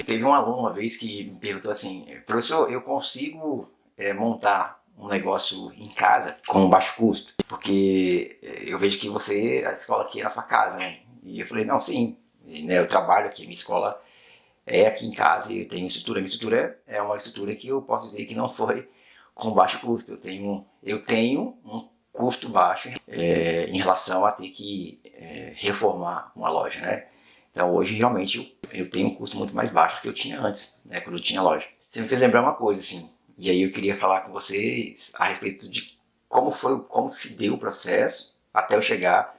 Teve um aluno uma vez que me perguntou assim: professor, eu consigo montar um negócio em casa com baixo custo? Porque eu vejo que a escola aqui é na sua casa, né? E eu falei: não, sim, e, né, eu trabalho aqui, minha escola é aqui em casa e eu tenho estrutura. Minha estrutura é uma estrutura que eu posso dizer que não foi com baixo custo. Eu tenho um custo baixo em relação a ter que reformar uma loja, né? Então hoje realmente eu tenho um custo muito mais baixo do que eu tinha antes, né, quando eu tinha loja. Você me fez lembrar uma coisa, assim, e aí eu queria falar com vocês a respeito de como se deu o processo até eu chegar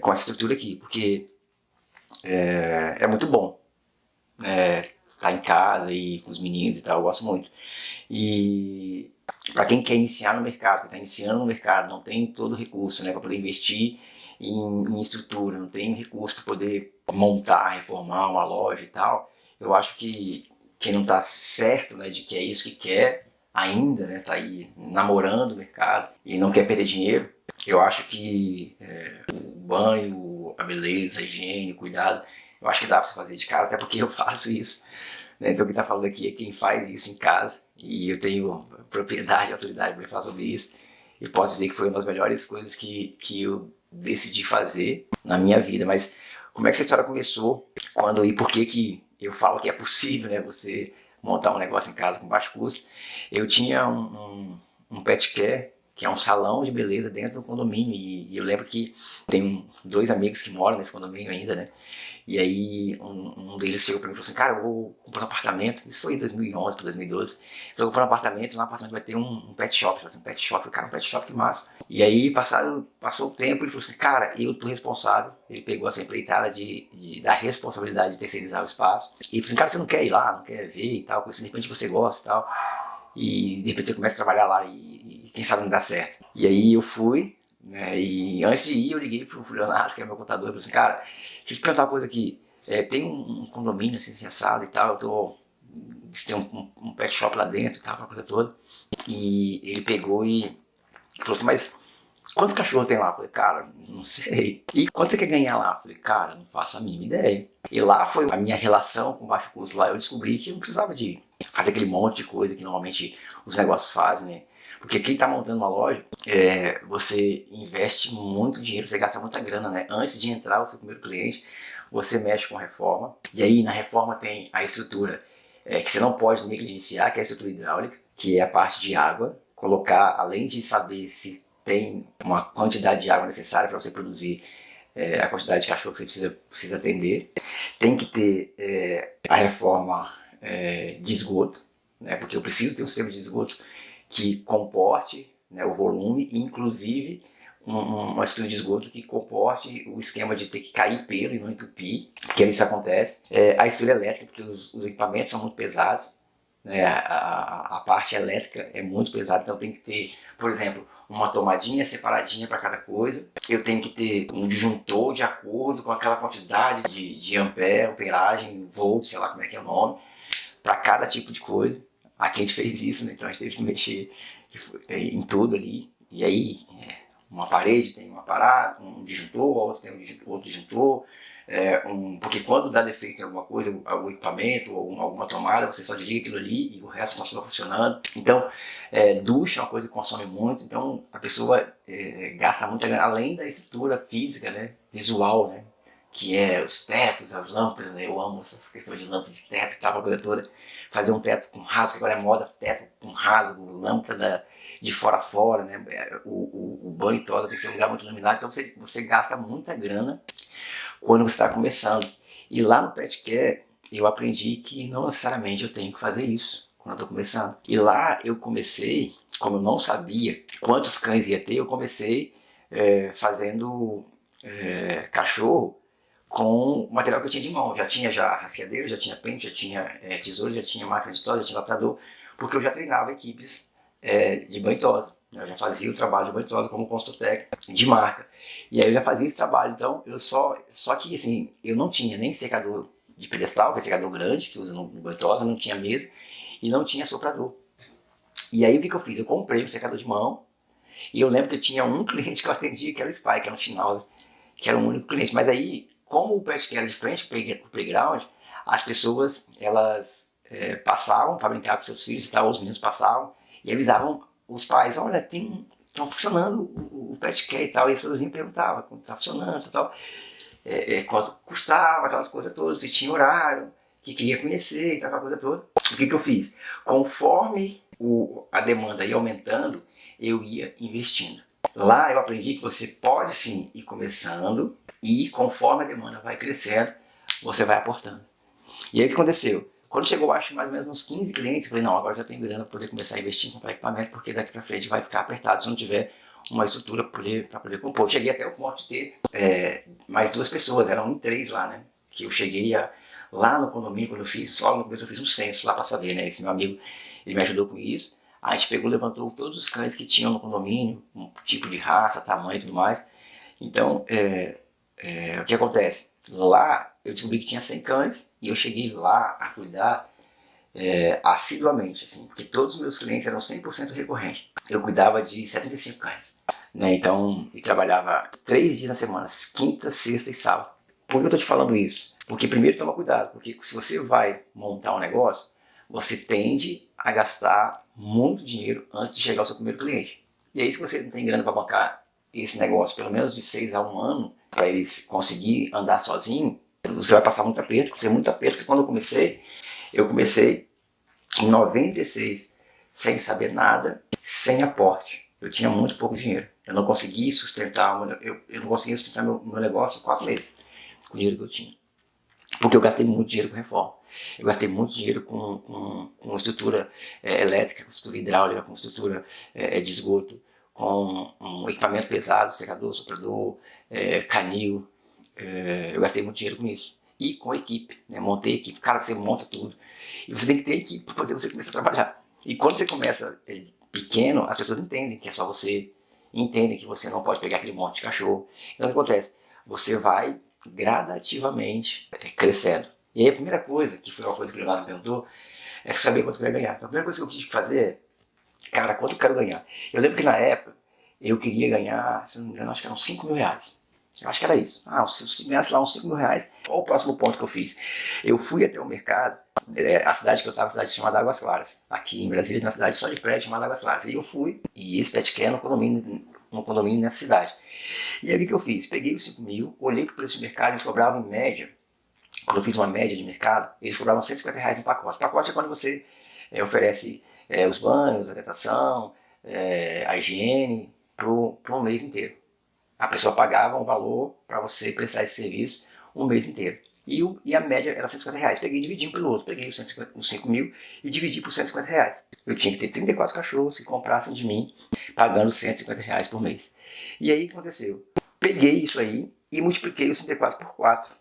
com essa estrutura aqui, porque é muito bom estar em casa e com os meninos e tal, eu gosto muito. E para quem quer iniciar no mercado, quem está iniciando no mercado, não tem todo o recurso, né, para poder investir em estrutura, não tem recurso para poder montar, reformar uma loja e tal, eu acho que quem não está certo, né, de que é isso que quer ainda, né, tá aí namorando o mercado e não quer perder dinheiro, eu acho que o banho, a beleza, a higiene, o cuidado, eu acho que dá para você fazer de casa, até porque eu faço isso, né? Então quem está falando aqui é quem faz isso em casa e eu tenho propriedade, autoridade para falar sobre isso e posso dizer que foi uma das melhores coisas que eu decidi fazer na minha vida. Mas como é que essa história começou? Quando e por que que eu falo que é possível, né, você montar um negócio em casa com baixo custo? Eu tinha um pet care, que é um salão de beleza dentro do condomínio, e eu lembro que tem dois amigos que moram nesse condomínio ainda, né? E aí um deles chegou pra mim e falou assim: cara, eu vou comprar um apartamento. Isso foi em 2011 para 2012. Eu vou comprar um apartamento, lá no apartamento vai ter um pet shop. Eu falei assim: pet shop? Eu falei: cara, um pet shop, que massa. E aí passou o tempo, ele falou assim: cara, eu tô responsável. Ele pegou essa empreitada da responsabilidade de terceirizar o espaço. E ele falou assim: cara, você não quer ir lá, não quer ver e tal, porque de repente você gosta e tal. E de repente você começa a trabalhar lá e quem sabe não dá certo. E aí eu fui, né, e antes de ir eu liguei pro Leonardo, que é meu contador, e falei assim: cara, deixa eu te perguntar uma coisa aqui. Tem um condomínio assim, assado e tal, tem um pet shop lá dentro e tal, aquela coisa toda. E ele pegou e falou assim: mas quantos cachorros tem lá? Eu falei: cara, não sei. E quanto você quer ganhar lá? Eu falei: cara, não faço a mínima ideia. E lá foi a minha relação com o baixo custo. Lá eu descobri que eu não precisava de fazer aquele monte de coisa que normalmente os negócios fazem, né? Porque quem está montando uma loja, você investe muito dinheiro, você gasta muita grana, né? Antes de entrar o seu primeiro cliente, você mexe com a reforma. E aí na reforma tem a estrutura que você não pode negligenciar, que é a estrutura hidráulica, que é a parte de água. Colocar, além de saber se tem uma quantidade de água necessária para você produzir a quantidade de cachorro que você precisa atender. Tem que ter a reforma de esgoto, né, porque eu preciso ter um sistema de esgoto que comporte, né, o volume, inclusive uma estrutura de esgoto que comporte o esquema de ter que cair pelo e não entupir, porque isso acontece. A estrutura elétrica, porque os equipamentos são muito pesados, né, a parte elétrica é muito pesada, então tem que ter, por exemplo, uma tomadinha separadinha para cada coisa. Eu tenho que ter um disjuntor de acordo com aquela quantidade de ampere, amperagem, volt, sei lá como é que é o nome, para cada tipo de coisa. Aqui a gente fez isso, né? Então a gente teve que mexer em tudo ali. E aí, uma parede tem uma parada, um disjuntor, a outra tem outro disjuntor. Porque quando dá defeito em alguma coisa, algum equipamento ou alguma tomada, você só desliga aquilo ali e o resto continua funcionando. Então, ducha é uma coisa que consome muito, então a pessoa gasta muito, além da estrutura física, né, visual, né, que é os tetos, as lâmpadas, né, eu amo essas questões de lâmpada de teto e tal, a coisa toda. Fazer um teto com rasgo, que agora é moda, teto com rasgo, lâmpada de fora a fora, né, o banho e toda tem que ser um lugar muito iluminado, então você gasta muita grana quando você está começando. E lá no Pet Care eu aprendi que não necessariamente eu tenho que fazer isso quando eu estou começando. E lá eu comecei, como eu não sabia quantos cães ia ter, eu comecei fazendo cachorro com o material que eu tinha de mão. Já tinha rasqueadeira, já tinha pente, já tinha tesoura, já tinha máquina de tosa, já tinha lapidador, porque eu já treinava equipes de banho e tosa. Eu já fazia o trabalho de banho e tosa como consultor técnico de marca. E aí eu já fazia esse trabalho, então eu só que assim, eu não tinha nem secador de pedestal, que é secador grande, que usa no banho e tosa, não tinha mesa e não tinha soprador. E aí o que eu fiz? Eu comprei um secador de mão e eu lembro que eu tinha um cliente que eu atendia, que era o Spy, que era um Schnauzer, que era o único cliente. Mas aí, como o Pet Care era de frente pro playground, as pessoas, elas passavam para brincar com seus filhos e tal, os meninos passavam e avisavam os pais, olha, estão funcionando o pet care e tal, e as pessoas vinham e perguntavam como está funcionando e tal, quanto custava, aquelas coisas todas, se tinha horário, que queria conhecer e tal, aquela coisa toda. O que eu fiz? Conforme a demanda ia aumentando, eu ia investindo. Lá eu aprendi que você pode sim ir começando e conforme a demanda vai crescendo, você vai aportando. E aí o que aconteceu? Quando chegou, acho que mais ou menos uns 15 clientes, eu falei, não, agora já tenho grana para poder começar a investir em comprar equipamento, porque daqui para frente vai ficar apertado se não tiver uma estrutura para poder compor. Eu cheguei até o ponto de ter mais 2 pessoas, eram em 3 lá, né? Que eu cheguei lá no condomínio, quando eu fiz, logo no começo eu fiz um censo lá para saber, né? Esse meu amigo, ele me ajudou com isso. A gente pegou, levantou todos os cães que tinham no condomínio, um tipo de raça, tamanho e tudo mais. Então, o que acontece? Lá eu descobri que tinha 100 cães e eu cheguei lá a cuidar assiduamente, assim, porque todos os meus clientes eram 100% recorrentes. Eu cuidava de 75 cães, né? Então, e trabalhava 3 dias na semana, quinta, sexta e sábado. Por que eu tô te falando isso? Porque primeiro toma cuidado, porque se você vai montar um negócio, você tende a gastar muito dinheiro antes de chegar ao seu primeiro cliente. E aí se você não tem grana para bancar esse negócio, pelo menos de 6 a 1 ano, para ele conseguir andar sozinho, você vai passar muito aperto, porque quando eu comecei em 96, sem saber nada, sem aporte. Eu tinha muito pouco dinheiro. Eu não conseguia sustentar, meu negócio 4 meses com o dinheiro que eu tinha. Porque eu gastei muito dinheiro com reforma. Eu gastei muito dinheiro com estrutura elétrica, com estrutura hidráulica, com estrutura de esgoto, com um equipamento pesado, secador, soprador, canil. Eu gastei muito dinheiro com isso. E com equipe, né? Montei equipe. Cara, você monta tudo. E você tem que ter equipe para poder você começar a trabalhar. E quando você começa pequeno, as pessoas entendem que é só você. Entendem que você não pode pegar aquele monte de cachorro. Então o que acontece? Você vai gradativamente crescendo. E aí a primeira coisa, que foi uma coisa que o Leonardo me perguntou, é saber quanto eu ia ganhar. Então a primeira coisa que eu quis fazer é, cara, quanto eu quero ganhar? Eu lembro que na época eu queria ganhar, se não me engano, acho que eram 5 mil reais. Eu acho que era isso. Se eu ganhasse lá uns 5 mil reais, qual o próximo ponto que eu fiz? Eu fui até o mercado, a cidade que eu estava, a cidade chamada Águas Claras. Aqui em Brasília tem uma cidade só de prédio chamada Águas Claras. E eu fui, e esse pet care no condomínio nessa cidade. E aí o que eu fiz? Peguei os 5 mil, olhei para o preço de mercado, eles cobravam em média, quando eu fiz uma média de mercado, eles cobravam 150 reais no pacote. O pacote é quando você oferece os banhos, a hidratação, a higiene, para um mês inteiro. A pessoa pagava um valor para você prestar esse serviço um mês inteiro. E a média era 150 reais. Peguei e dividi pelo outro. Peguei os 5 mil e dividi por 150 reais. Eu tinha que ter 34 cachorros que comprassem de mim, pagando 150 reais por mês. E aí o que aconteceu? Peguei isso aí e multipliquei os 34 por 4.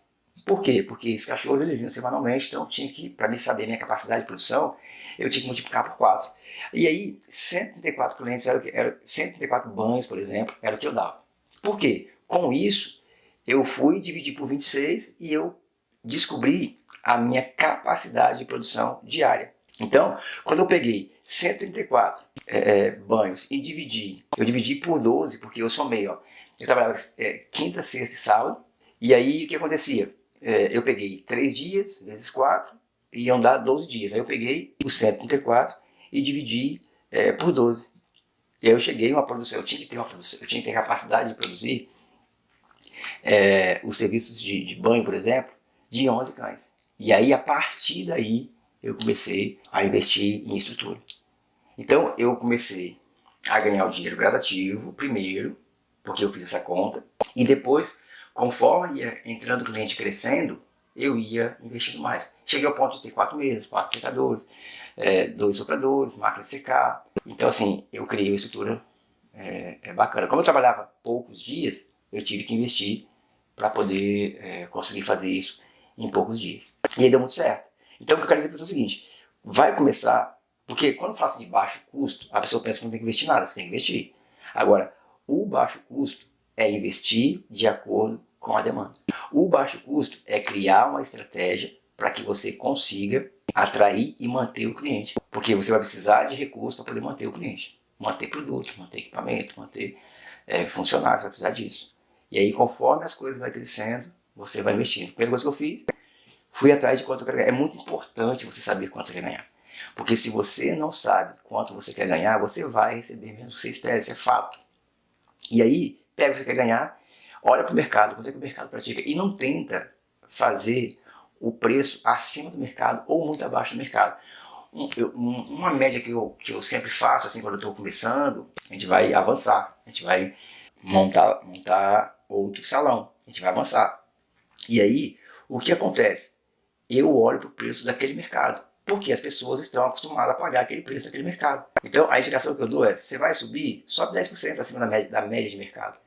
Por quê? Porque esses cachorros eles vinham semanalmente, então tinha que, para me saber minha capacidade de produção, eu tinha que multiplicar por 4. E aí, 134 clientes, 134 banhos, por exemplo, era o que eu dava. Por quê? Com isso, eu fui dividir por 26 e eu descobri a minha capacidade de produção diária. Então, quando eu peguei 134 banhos e eu dividi por 12, porque eu somei, ó. Eu trabalhava quinta, sexta e sábado, e aí o que acontecia? Eu peguei 3 dias, vezes 4, e iam dar 12 dias. Aí eu peguei os 134 e dividi por 12. E aí eu cheguei a uma produção, eu tinha que ter capacidade de produzir os serviços de banho, por exemplo, de 11 cães. E aí, a partir daí, eu comecei a investir em estrutura. Então, eu comecei a ganhar o dinheiro gradativo, primeiro, porque eu fiz essa conta, e depois, conforme ia entrando o cliente crescendo, eu ia investindo mais. Cheguei ao ponto de ter 4 mesas, 4 secadores, 2 sopradores, máquina de secar. Então, assim, eu criei uma estrutura bacana. Como eu trabalhava poucos dias, eu tive que investir para poder conseguir fazer isso em poucos dias. E aí deu muito certo. Então, o que eu quero dizer para você é o seguinte, vai começar, porque quando fala de baixo custo, a pessoa pensa que não tem que investir nada, você tem que investir. Agora, o baixo custo é investir de acordo com a demanda. O baixo custo é criar uma estratégia para que você consiga atrair e manter o cliente. Porque você vai precisar de recursos para poder manter o cliente. Manter produto, manter equipamento, manter funcionários, você vai precisar disso. E aí, conforme as coisas vão crescendo, você vai investindo. A primeira coisa que eu fiz Fui atrás de quanto eu quero ganhar. É muito importante você saber quanto você quer ganhar. Porque se você não sabe quanto você quer ganhar, você vai receber menos do que você espera, isso é fato. E aí, pega o que você quer ganhar, olha para o mercado, quanto é que o mercado pratica, e não tenta fazer o preço acima do mercado ou muito abaixo do mercado. Uma média que eu sempre faço, assim, quando eu estou começando, a gente vai avançar, a gente vai montar outro salão, a gente vai avançar. E aí, o que acontece? Eu olho para o preço daquele mercado, porque as pessoas estão acostumadas a pagar aquele preço daquele mercado. Então, a indicação que eu dou é, você vai subir, sobe 10% acima da média de mercado.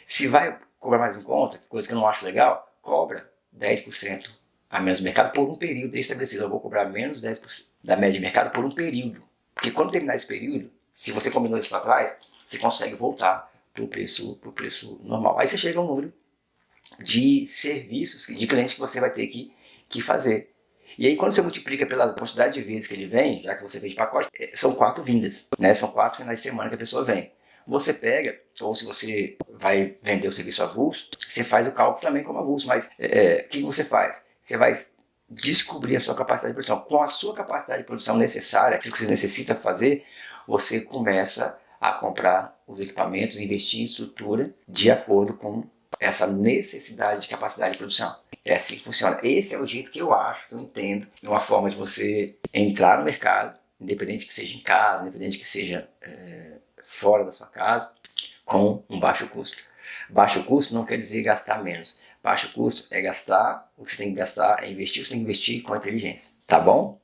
Se vai cobrar mais em conta, coisa que eu não acho legal, cobra 10% a menos do mercado por um período estabelecido. Eu vou cobrar menos 10% da média de mercado por um período. Porque quando terminar esse período, se você combinou isso para trás, você consegue voltar para o preço normal. Aí você chega a um número de serviços, de clientes que você vai ter que fazer. E aí quando você multiplica pela quantidade de vezes que ele vem, já que você fez de pacote, são 4 vindas, né? São 4 finais de semana que a pessoa vem. Você pega, ou se você vai vender o serviço avulso, você faz o cálculo também como avulso, mas o que você faz? Você vai descobrir a sua capacidade de produção. Com a sua capacidade de produção necessária, aquilo que você necessita fazer, você começa a comprar os equipamentos, investir em estrutura de acordo com essa necessidade de capacidade de produção. É assim que funciona. Esse é o jeito que eu acho, que eu entendo, de uma forma de você entrar no mercado, independente que seja em casa, independente que seja fora da sua casa, com um baixo custo. Baixo custo não quer dizer gastar menos. Baixo custo é gastar o que você tem que gastar, é investir o que você tem que investir com inteligência. Tá bom?